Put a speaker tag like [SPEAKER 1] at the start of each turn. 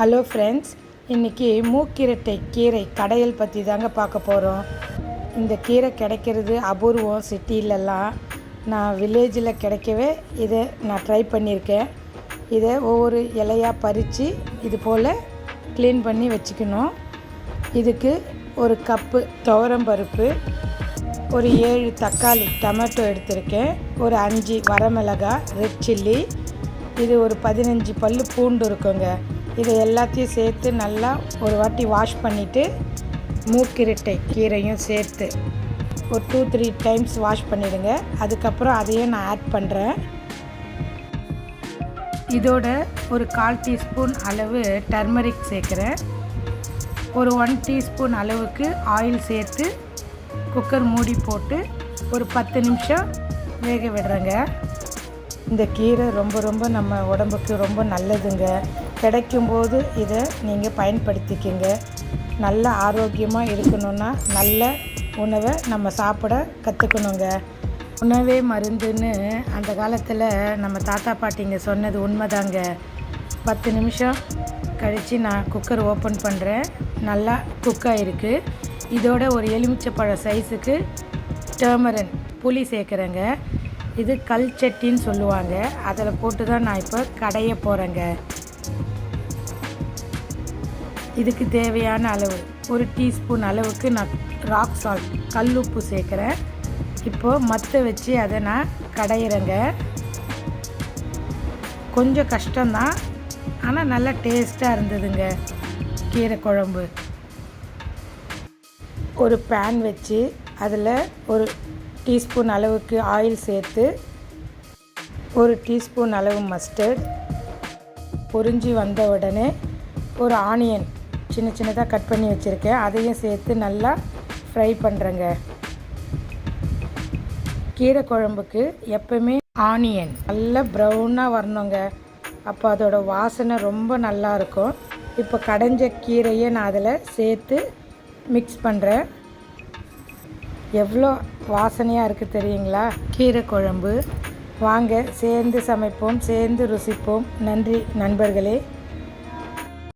[SPEAKER 1] Hello friends, இன்றைக்கி மூக்கிரட்டை கீரை கடையல் பற்றி தாங்க பார்க்க போகிறோம். இந்த கீரை கிடைக்கிறது அபூர்வம். சிட்டிலெல்லாம் நான் வில்லேஜில் கிடைக்கவே இதை நான் ட்ரை பண்ணியிருக்கேன். இதை ஒவ்வொரு இலையாக பறித்து இது போல் க்ளீன் பண்ணி வச்சுக்கணும். இதுக்கு ஒரு கப்பு துவரம்பருப்பு, ஒரு 7 தக்காளி டொமேட்டோ எடுத்திருக்கேன், ஒரு 5 வரமிளகாய், ரெட் சில்லி, இது ஒரு 15 பல் பூண்டு இருக்குங்க. இதை எல்லாத்தையும் சேர்த்து நல்லா ஒரு வாட்டி வாஷ் பண்ணிவிட்டு மூக்கிரட்டை கீரையும் சேர்த்து ஒரு 2-3 டைம்ஸ் வாஷ் பண்ணிவிடுங்க. அதுக்கப்புறம் அதையும் நான் ஆட் பண்ணுறேன். இதோட ஒரு 1/4 டீஸ்பூன் அளவு டர்மரிக் சேர்க்குறேன். ஒரு 1 டீஸ்பூன் அளவுக்கு ஆயில் சேர்த்து குக்கர் மூடி போட்டு ஒரு 10 நிமிஷம் வேக விடுறேங்க. இந்த கீரை ரொம்ப நம்ம உடம்புக்கு ரொம்ப நல்லதுங்க. கிடைக்கும்போது இதை நீங்கள் பயன்படுத்திக்கங்க. நல்ல ஆரோக்கியமாக இருக்கணும்னா நல்ல உணவை நம்ம சாப்பிட கற்றுக்கணுங்க. உணவே மருந்துன்னு அந்த காலத்தில் நம்ம தாத்தா பாட்டிங்க சொன்னது உண்மைதாங்க. 10 நிமிஷம் கழித்து நான் குக்கர் ஓப்பன் பண்ணுறேன். நல்லா குக் ஆகிருக்கு. இதோட ஒரு எலுமிச்சப்பழ சைஸுக்கு டர்மரன் புளி சேர்க்குறேங்க. இது கல் சட்டின்னு சொல்லுவாங்க. அதில் போட்டு தான் நான் இப்போ கடைய போகிறேங்க. இதுக்கு தேவையான அளவு ஒரு டீஸ்பூன் அளவுக்கு நான் ராக் சால்ட் கல் உப்பு சேர்க்குறேன். இப்போது மற்ற வச்சு அதை நான் கடையிறேங்க. கொஞ்சம் கஷ்டம்தான், ஆனால் நல்லா டேஸ்ட்டாக இருந்ததுங்க கீரை குழம்பு. ஒரு பேன் வச்சு அதில் ஒரு டீஸ்பூன் அளவுக்கு ஆயில் சேர்த்து ஒரு டீஸ்பூன் அளவு மஸ்டர்ட் பொரிஞ்சு வந்த உடனே ஒரு ஆனியன் சின்னதாக கட் பண்ணி வச்சுருக்கேன், அதையும் சேர்த்து நல்லா ஃப்ரை பண்ணுறேங்க. கீரை குழம்புக்கு எப்பவுமே ஆனியன் நல்லா ப்ரௌனாக வரணுங்க. அப்போ அதோட வாசனை ரொம்ப நல்லாயிருக்கும். இப்போ கடைஞ்ச கீரையை நான் அதில் சேர்த்து மிக்ஸ் பண்ணுறேன். எவ்வளோ வாசனையாக இருக்குது தெரியுங்களா கீரை குழம்பு. வாங்க சேர்ந்து சமைப்போம், சேர்ந்து ருசிப்போம். நன்றி நண்பர்களே.